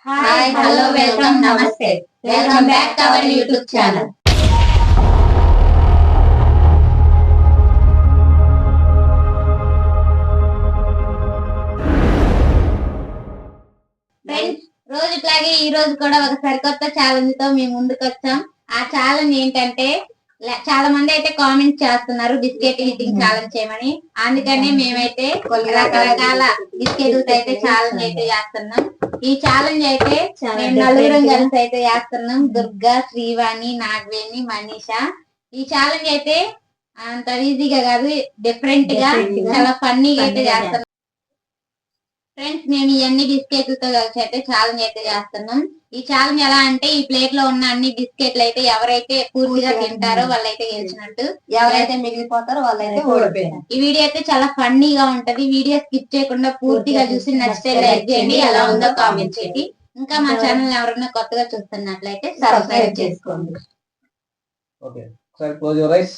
Hi, hello, welcome, namaste. Welcome back to our YouTube channel. Friends, రోజుట్లాగే ఈ రోజు కూడా ఒక సరికొత్త ఛాలెంజ్ తో మేము ముందుకు వచ్చాం. ఆ ఛాలెంజ్ ఏంటంటే చాలా మంది అయితే కామెంట్ చేస్తున్నారు బిస్కెట్ ఈటింగ్ ఛాలెంజ్ చేయమని. అందుకనే మేమైతే రకరకాల బిస్కెట్ అయితే ఛాలెంజ్ అయితే చేస్తున్నాం. ఈ ఛాలెంజ్ అయితే మేము నలుగురం కలిసి అయితే చేస్తున్నాం. దుర్గా, శ్రీవాణి, నాగవేణి, మనీషా. ఈ ఛాలెంజ్ అయితే అంత ఈజీగా కాదు, డిఫరెంట్ గా చాలా ఫన్నీగా అయితే చేస్తున్నాం. ఫ్రెండ్స్, మేము ఇవన్నీ బిస్కెట్లతో కలిసి అయితే ఛాలెంజ్ అయితే చేస్తున్నాం. ఈ ఛాలెంజ్ ఎలా అంటే, ఈ ప్లేట్ లో ఉన్న అన్ని బిస్కెట్లు అయితే ఎవరైతే పూర్తిగా తింటారో వాళ్ళైతే గెలిచినట్టు, ఎవరైతే మిగిలిపోతారో వాళ్ళైతే ఓడిపోయారు. ఈ వీడియో అయితే చాలా ఫన్నీగా ఉంటది. వీడియో స్కిప్ చేయకుండా పూర్తిగా చూసి నచ్చితే లైక్ చేయండి, ఎలా ఉందో కామెంట్ చేయండి. ఇంకా మా ఛానల్ ఎవరైనా కొత్తగా చూస్తున్నట్లయితే సబ్స్క్రైబ్ చేసుకోండి. ఓకే, ఒకసారి close your eyes.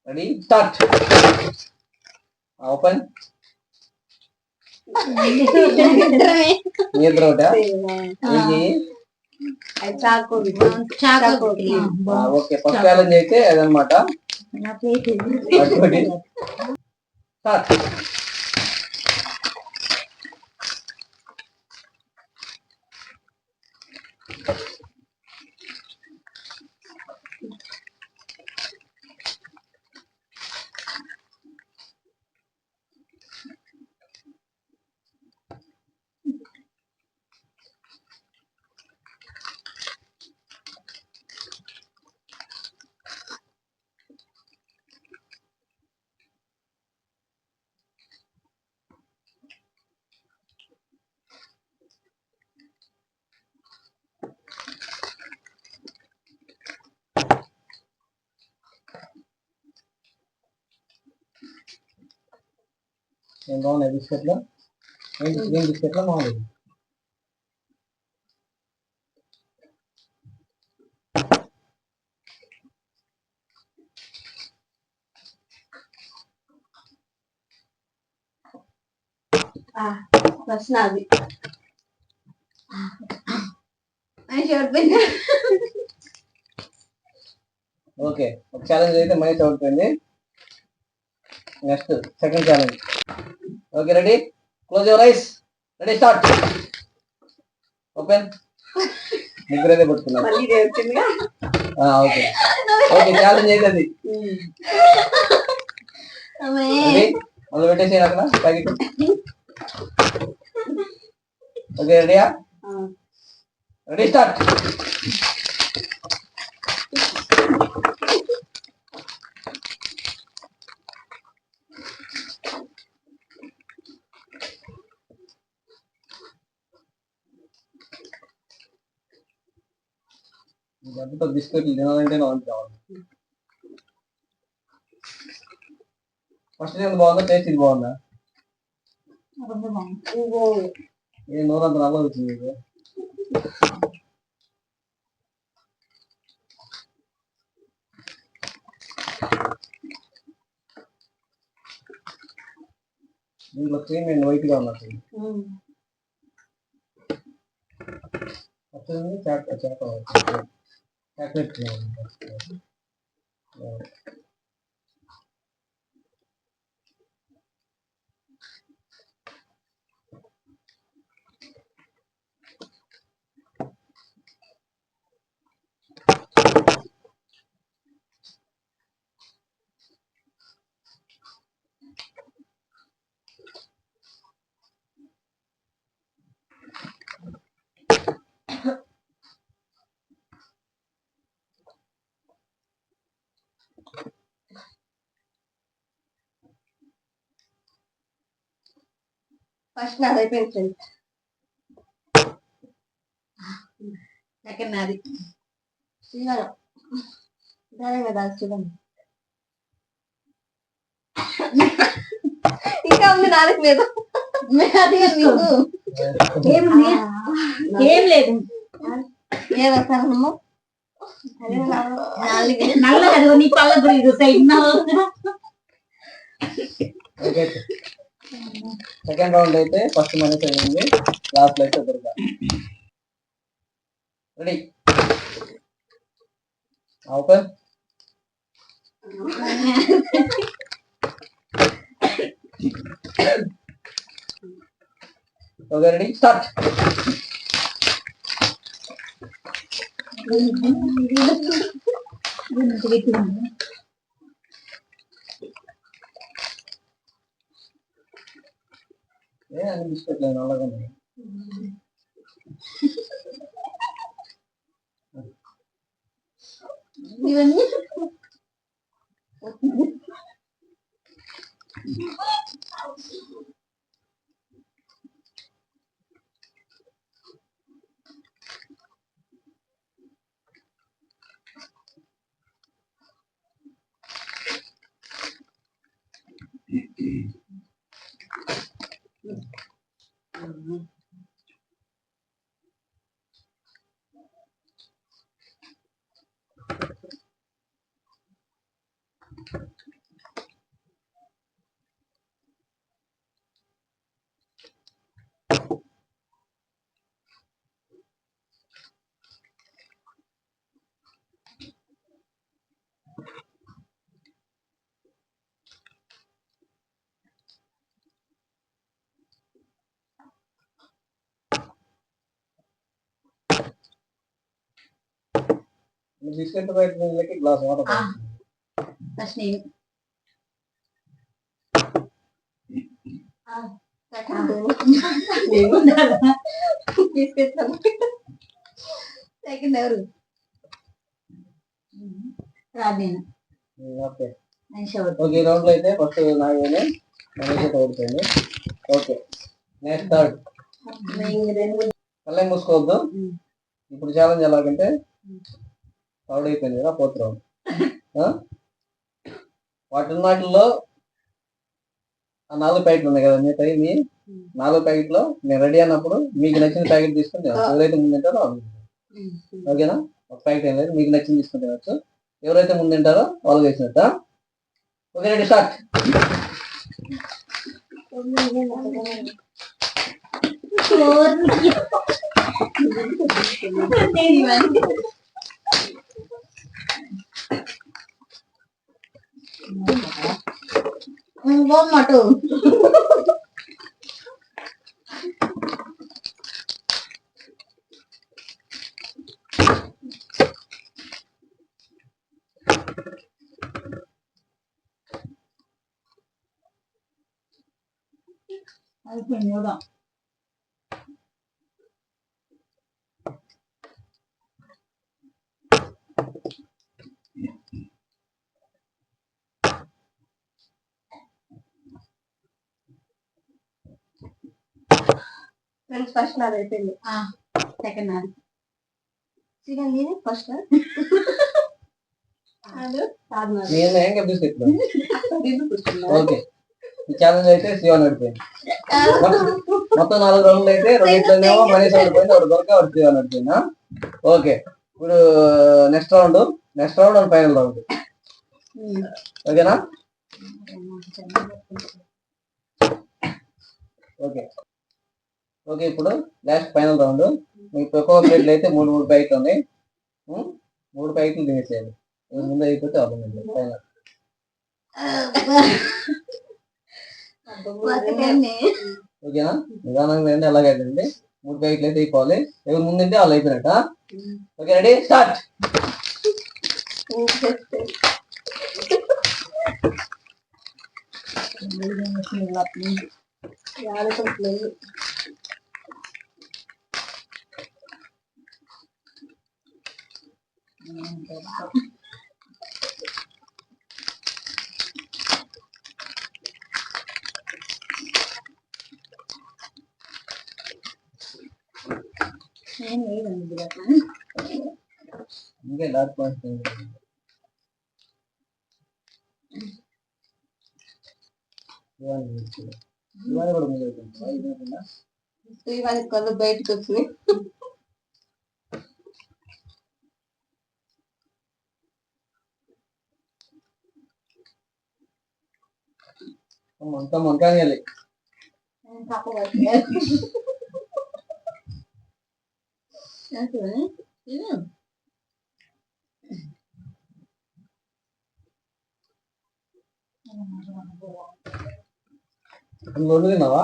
Ready, start. Open. నిద్ర ఒకటా? ఓకే, ఫస్ట్ ఛాలెంజ్ అయితే అదనమాట. స్టార్ట్. ఏం బాగున్నాయి బిస్కెట్లో? ఏం బిస్కెట్లో బాగుంది? ప్రశ్న అది ఓకే, ఒక ఛాలెంజ్ అయితే మనీష్ అవుతుంది. Next second challenge. Okay, ready, close your eyes. Ready, start. Open. నిద్ర అయితే పట్టుకున్నాం. ఓకే ఓకే, ఛాలెంజ్ అయితే అది. మళ్ళీ పెట్టేసి అక్కడ ప్యాకెట్. ఓకే, రెడీయా? Ready, start. గడ్డతో బిస్కెట్లు తినాలంటే నాకు కావాలి. ఫస్ట్ ఇది బాగుందా, టేస్ట్ ఇది బాగుందా? ఏ నూరంత నల్ల వచ్చింది. దీంట్లో క్రీమ్ అండ్ వైట్ గా ఉన్నట్టు. Chocolate cream. ఫస్ట్ నాది అయిపోయింది ఫ్రెండ్స్. సెకండ్ నాది. శ్రీవారం దానే కదా చూడండి. ఇంకా ఉంది, నాలుగు లేదు. ఏం లేదు. ఏదమ్మా నల్ల నీ పళ్ళ సైడ్ సెకండ్ రౌండ్ అయితే ఫస్ట్ మనకి అయింది, లాస్ట్ లో అయితే దొరక. Ready, open. Okay ready start. ఏ అన్ని బిస్కెట్లేదు అలాగనే. ఇవన్నీ బిస్కెట్ బయట గ్లాస్ వాటర్. ఫస్ట్ నేను తీసుకెళ్తాను. సెకండ్ ఎవరు? రాదు నేను. ఓకే నేను ఓకే, ఈ రౌండ్ లో అయితే ఫస్ట్ నాగేనే ఓడిపోయింది. Okay next third. కళ్ళే మూసుకోవద్దు. ఇప్పుడు ఛాలెంజ్ ఎలాగంటే థర్డ్ అయిపోయింది కదా, ఫోర్త్ రౌండ్. వాటిలో ఆ 4 ప్యాకెట్లు ఉన్నాయి కదా మీ టైం, 4 ప్యాకెట్లో నేను రెడీ అన్నప్పుడు మీకు నచ్చిన ప్యాకెట్ తీసుకుని తినచ్చు. ఎవరైతే ముందు తింటారో ఓకేనా, ఒక ప్యాకెట్ ఏం లేదు, మీకు నచ్చింది తీసుకుని తినచ్చు. ఎవరైతే ముందు తింటారో వాళ్ళు వేసినట్ట. Okay ready start. మటు అయిపోయింది కూడా. ఫ్రెండ్స్ ఫస్ట్ నాది అయిపోయింది. సెకండ్ నాది. సెకండ్ నేను ఫస్ట్ ఓకే, ఈ ఛాలెంజ్ అయితే శివన్ ఓడిపోయింది. మొత్తం 4 రౌండ్లు అయితే 2 మనీష్ ఓడిపోయింది, ఒకటి దొరక ఒకటి శివన్ ఓడిపోయిందా. ఓకే ఇప్పుడు next round and final round. ఓకేనా? ఓకే ఓకే ఇప్పుడు లాస్ట్ ఫైనల్ రౌండ్. మీకు ఒక్కొక్క ప్లేట్లు అయితే 3 ప్యాకెట్లు ఉన్నాయి. 3 ప్యాకెట్లు తినేసేయాలి. ముందు అయిపోతే అవ్వదు ఫైనల్. ఓకేనా, నిదానంగా అండి, ఎలాగైందండి 3 ప్యాకెట్లు అయితే అయిపోవాలి. ఎవరు ముందుంటే వాళ్ళు అయిపోయినట్ట. Okay ready start. ఇంకా డార్క్ పాయింట్ కూడా శ్రీవాణి కళ్ళు బయటకు వచ్చినాయి. అంతా వంకాయాలి. రెండు తిన్నావా?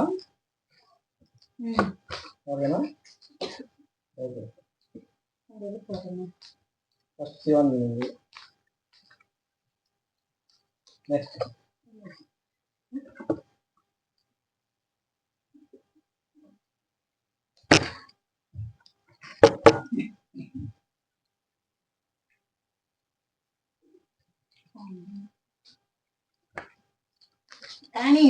ఓకేనా? ఓకే. ఫస్ట్ శివన్ తినండి. నెక్స్ట్ కానీ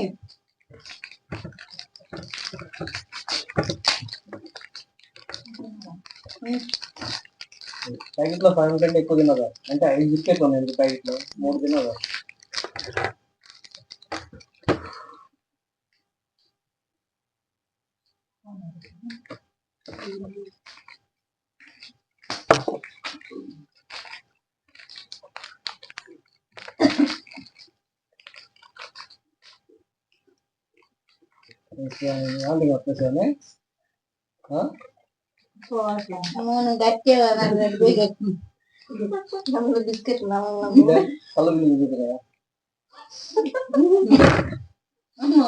ప్యాకెట్ లో 5 కంటే ఎక్కువ తినదా? అంటే 5 బిస్కెట్లు ఉన్నాయి ప్యాకెట్ లో, 3 తినదా? వచ్చేసాను. గట్టిగా బిస్కెట్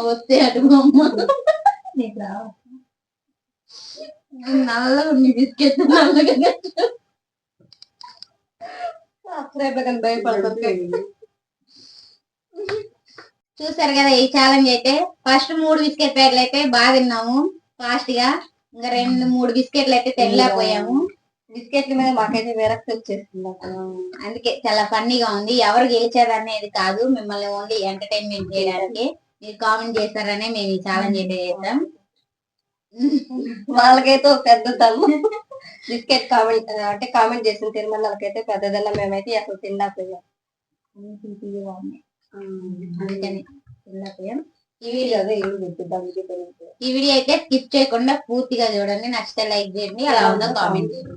వస్తే అటు నల్లగా ఉంది బిస్కెట్ నల్లగా భయపడుతుంది. చూసారు కదా ఈ ఛాలెంజ్ అయితే. ఫస్ట్ 3 బిస్కెట్ ప్యాకెట్లు అయితే బాగా తిన్నాము ఫాస్ట్ గా. ఇంకా 2-3 బిస్కెట్లు అయితే తెల్లపోయాము. బిస్కెట్ల మీద మాకైతే విరక్తి వచ్చేస్తుంది. అందుకే చాలా ఫన్నీగా ఉంది. ఎవరు గెలిచారు అనేది కాదు, మిమ్మల్ని ఓన్లీ ఎంటర్టైన్మెంట్ చేయడానికి మీరు కామెంట్ చేస్తారనే మేము ఈ ఛాలెంజ్ అయితే చేద్దాం. వాళ్ళకైతే ఒక పెద్ద తల్లు బిస్కెట్ కామెంట్ అంటే కామెంట్ చేసిన తిరుమల వాళ్ళకైతే పెద్దదన్న, మేమైతే అసలు తినలేకపోయాం. అందుకని తినలేకపోయాం. ఈ వీడియో అయితే స్కిప్ చేయకుండా పూర్తిగా చూడండి. నచ్చితే లైక్ చేయండి, అలా ఉందో కామెంట్ చేయండి.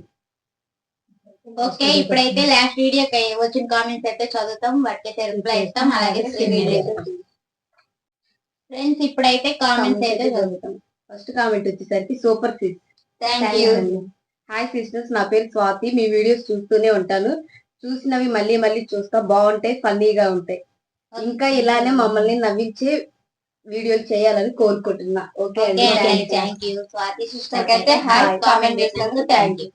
ఓకే, ఇప్పుడైతే లాస్ట్ వీడియో వచ్చిన కామెంట్స్ అయితే చదువుతాం, వాటికైతే రిప్లై ఇస్తాం. అలాగే ఫ్రెండ్స్ ఇప్పుడైతే కామెంట్స్ అయితే చదువుతాం. ఫస్ట్ కామెంట్ వచ్చేసరికి super sis. Thank you. Hi sisters, నా పేరు స్వాతి. మీ వీడియోస్ చూస్తూనే ఉంటాను. చూసినవి మళ్ళీ మళ్ళీ చూస్తా. బాగుంటాయి, ఫన్నీగా ఉంటాయి. ఇంకా ఇలానే మమ్మల్ని నవ్వించే వీడియోలు చేయాలని కోరుకుంటున్నా. ఓకే అండి, థ్యాంక్ యూ. స్వాతి సిస్టర్ అయితే హాయ్ కామెంట్ చేసినందుకు thank you.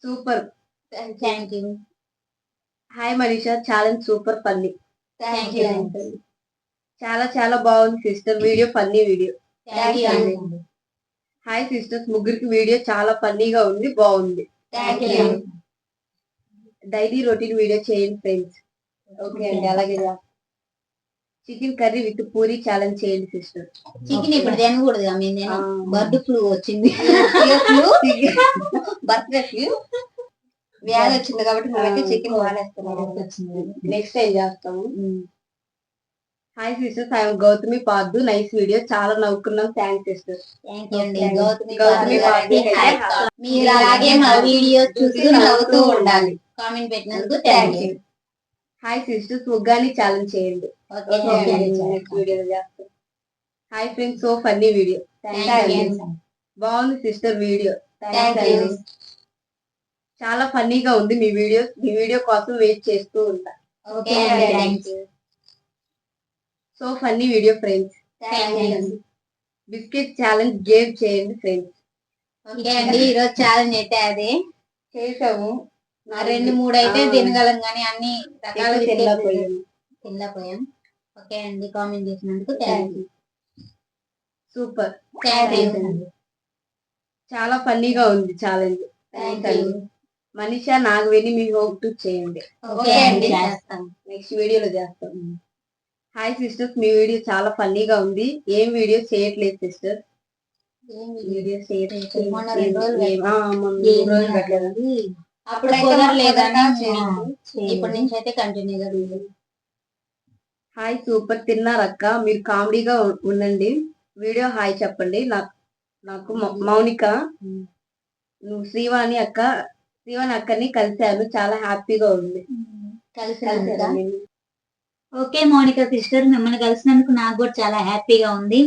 Super, thank you. Hi Manisha, challenge super funny. Thank you. చాలా చాలా బాగుంది sister video, funny video. Thank you. Hi sisters, ముగ్గురికి వీడియో చాలా ఫన్నీగా ఉంది, బాగుంది. Thank you. Daily routine video చేయండి ఫ్రెండ్స్. ఓకే అండి, అలాగే. Chicken curry with puri challenge చేయండి సిస్టర్. చికెన్ ఇప్పుడు తినకూడదు, మేము బర్డ్ ఫ్లూ వచ్చింది. బర్త్డే ఫ్లూ వ్యాధి వచ్చింది కాబట్టి మేమైతే చికెన్ మానేస్తున్నాం. నెక్స్ట్ టైం చేస్తాము. Hi sisters, I'm Gautami Pardhu. Nice video, చాలా నవ్వుకున్నాం. Thanks sister. థ్యాంక్ యూ అండి. గౌతమి పార్దు, మీరు అలాగే మా వీడియో చూస్తూ నవ్వుతూ ఉండాలి. కామెంట్ పెట్టినందుకు thank you. Hi sisters, uggani challenge చేయండి. నెక్స్ట్ వీడియో చేస్తాం. Hi friends, so funny video. బాగుంది సిస్టర్ వీడియో. చాలా ఫన్నీగా ఉంది మీ వీడియో కోసం వెయిట్ చేస్తూ ఉంటా. So funny video friends. Biscuit challenge game చేయండి ఫ్రెండ్స్. ఓకే అండి, ఈరోజు ఛాలెంజ్ అయితే అదే చేసాము. 2-3 అయితే తినగలం కానీ అన్ని రకాల తినలేకపోయాం. ఓకే అండి, కామెంట్ చేసినందుకు thank you. Super, thank you. చాలా ఫన్నీగా ఉంది ఛాలెంజ్. మనీషా నాగవేణి మీ హోమ్ టూర్ చేయండి. ఓకే అండి, చేస్తాం. నెక్స్ట్ వీడియోలో చేస్తాం. హాయ్ సిస్టర్స్, మీ వీడియో చాలా ఫన్నీగా ఉంది. ఏం వీడియో చేయట్లేదు సిస్టర్. వీడియో మొన్న 2 రోజులు పెట్టలేదు, అప్పుడు కుదరలేదని ఇప్పటి నుంచి అయితే కంటిన్యూగా. హాయ్ సూపర్, తిన్నారక్క. మీరు కామెడీగా ఉండండి. వీడియో హాయ్ చెప్పండి. నాకు మౌనిక, నువ్వు శ్రీవాణి అక్కని కలిశాను, చాలా హ్యాపీగా ఉంది. ఓకే మౌనిక సిస్టర్, మిమ్మల్ని కలిసినందుకు నాకు కూడా చాలా హ్యాపీగా ఉంది.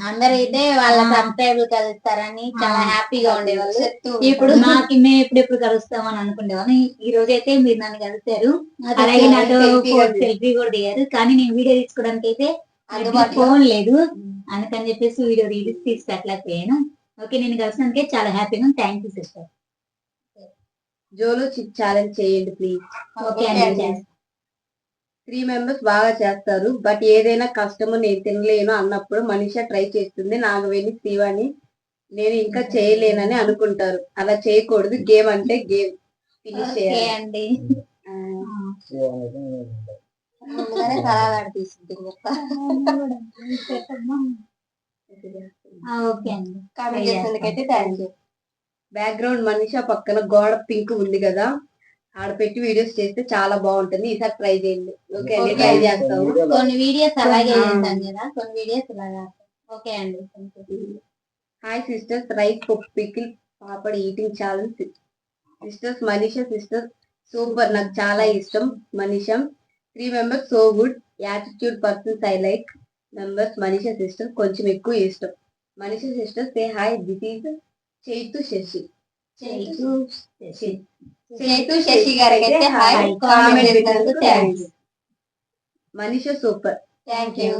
అందరైతే వాళ్ళ సబ్స్క్రైబర్లు కలుస్తారని చాలా హ్యాపీగా ఉండేవాళ్ళు. ఇప్పుడు మాకి మేము ఎప్పుడెప్పుడు కలుస్తాం అని అనుకునేవాళ్ళం. ఈ రోజు అయితే మీరు నన్ను కలిసారు, అలాగే నాతో సెల్ఫీ కూడా దిగారు. కానీ నేను వీడియో తీసుకోవడానికి అయితే ఫోన్ లేదు, అందుకని చెప్పేసి వీడియో తీసి పెట్టలేకపోయాను. ఓకే, నేను కలిసినందుకే చాలా హ్యాపీగా. Thank you sister. Jolo chip challenge చేయండి ప్లీజ్. ఓకే అండి. 3 మెంబర్స్ బాగా చేస్తారు, బట్ ఏదైనా కష్టము నేను తినలేను అన్నప్పుడు మనిషా ట్రై చేస్తుంది. నాగవేణి, శ్రీవాణి నేను ఇంకా చేయలేనని అనుకుంటారు. అలా చేయకూడదు. గేమ్ అంటే గేమ్ ఫినిష్ ఓకే చేయాలి. అండి. ముందుగానే సలహాలు తీసుకుంటుంది ఓకే అండి. కామెంట్ చేసినందుకైతే థ్యాంక్ యూ. బ్యాక్గ్రౌండ్ మనిషా పక్కన గోడ పింక్ ఉంది కదా, ఆడ పెట్టి వీడియోస్ చేస్తే చాలా బాగుంటుంది. ఈసారి ట్రై చేయండి. ఓకే అండి, ట్రై చేస్తాము. కొన్ని వీడియోస్ అలాగే చేస్తాం కదా, కొన్ని వీడియోస్ ఇలాగా. ఓకే అండి. Hi sisters, rice pappu pickle papad eating challenge. Sisters Manisha sister super, నాకు చాలా ఇష్టం. Manisha 3 members so good, attitude persons I like. Members Manisha sister కొంచెం ఎక్కువ ఇష్టం. Manisha sister say hi, this is Chaitu Shashi. Chaitu Shashi గారికి అయితే హాయ్, కామెంట్ చేసినందుకు thanks. Manisha super, thank you.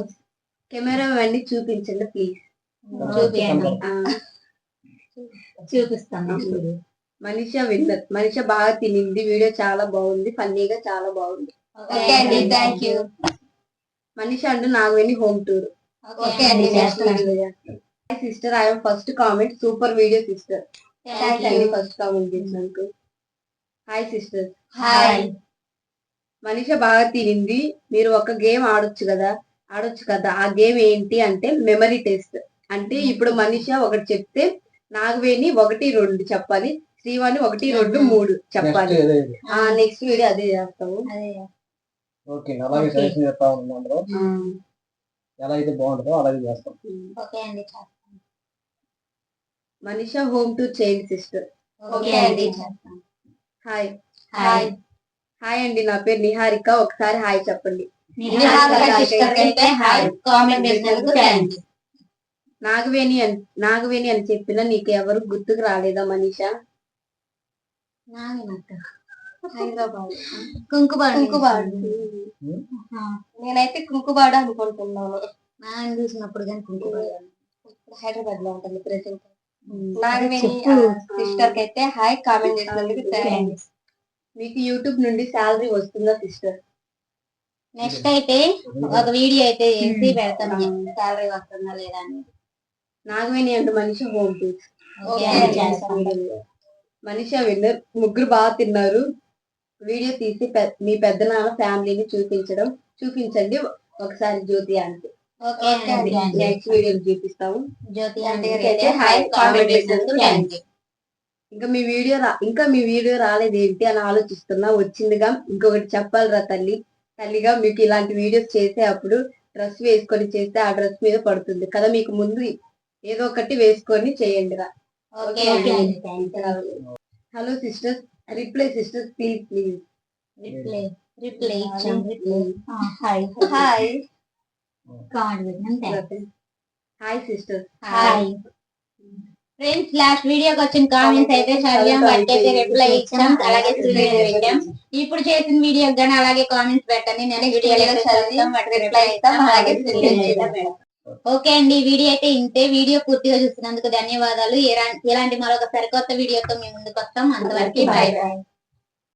Camera అన్ని చూపించండి ప్లీజ్. చూపించండి, చూపిస్తాను. మనీషా విన్నర్. మనీషా బాగా తినింది, వీడియో చాలా బాగుంది, ఫన్నీగా చాలా బాగుంది. ఓకే అండి, థ్యాంక్ యూ. మనీషా అంటూ నాగవేణి హోమ్ టూర్. ఓకే అండి, sister I first comment super video sister. Thank you. First comment చేసినందుకు. Hi sister. హాయ్. మనీషా బాగా తినింది, మీరు ఒక గేమ్ ఆడొచ్చు కదా. ఆ గేమ్ ఏంటి అంటే మెమరీ టెస్ట్. అంటే ఇప్పుడు మనీషా ఒకటి చెప్తే నాగవేణి 1, 2 చెప్పాలి, శ్రీవాణి 1, 2, 3 చెప్పాలి. నెక్స్ట్ వీడియో అదే చేస్తాము. ఓకే, అలాగే సజెషన్ చెప్తా ఉన్నాం. అందులో ఎలా అయితే బాగుంటుందో అలాగే చేస్తాం. ఓకే అండి. మనీషా హోమ్ టూర్ చేయండి సిస్టర్. ఓకే అండి. హాయ్. హాయ్. హాయ్ అండి, నా పేరు నిహారిక. ఒకసారి హాయ్ చెప్పండి. నిహారిక సిస్టర్ అయితే హాయ్, కామెంట్ చేసినందుకు థాంక్స్. నాగవేణి అని చెప్పినా నీకు ఎవరు గుర్తుకు రాలేదా మనీషా? హైదరాబాద్ కుంకుబాడు. నేనైతే కుంకుబాడు అనుకుంటున్నాను. నాన్న చూసినప్పుడు కానీ కుంకుబాడు హైదరాబాద్ లో ఉంటుంది ప్రెసెంట్. నాగవేణి సిస్టర్ కి అయితే హాయ్, కామెంట్ చేసినందుకు థాంక్స్. మీకు యూట్యూబ్ నుండి శాలరీ వస్తుందా సిస్టర్? నెక్స్ట్ అయితే ఒక వీడియో అయితే చేసి పెడతాను, సాలరీ వస్తుందా లేదా అని. నాగవేణి అంటే మనిషి హోమ్ టూర్స్. ఓకే అండి, చేస్తాను. మనీషా విన్నర్. ముగ్గురు బాగా తిన్నారు. వీడియో తీసి మీ పెద్దనాన్న ఫ్యామిలీని చూపించండి ఒకసారి జ్యోతి అంటే. ఓకే అండి, నెక్స్ట్ వీడియో చూపిస్తాము. జ్యోతి అంటే అయితే హాయ్, కామెంట్ చేసినందుకు థాంక్స్. ఇంకా మీ వీడియో రాలేదు ఏంటి అని ఆలోచిస్తున్నా. వచ్చిందిగా. ఇంకొకటి చెప్పాలిరా తల్లిగా, మీకు ఇలాంటి వీడియోస్ చేసే అప్పుడు డ్రెస్ వేసుకొని చేస్తే ఆ డ్రెస్ మీద పడుతుంది కదా, మీకు ముందు ఏదో ఒకటి వేసుకొని చేయండి రా. ఓకే అండి, thanks. Hello sisters, reply sisters please. Reply ఇచ్చాం. Hi hi. కామెంట్ పెట్టినాం. Thanks. Hi sisters. Hi friends, last వీడియోకి వచ్చిన కామెంట్స్ అయితే చదివాం, వాటికైతే రిప్లై ఇచ్చాం, అలాగే వీడియో పెట్టాం. ఇప్పుడు చేసిన వీడియోకి కానీ అలాగే కామెంట్స్ పెట్టండి, నేను వీడియోలో చదువుతాం, వాటికి రిప్లై ఇస్తాం, అలాగే ఓకే అండి. వీడియో అయితే ఇంతే. వీడియో పూర్తిగా చూసినందుకు ధన్యవాదాలు. ఇలాంటి మరొక సరికొత్త వీడియోతో మేము ముందుకు వస్తాం. అంతవరకు బై బై.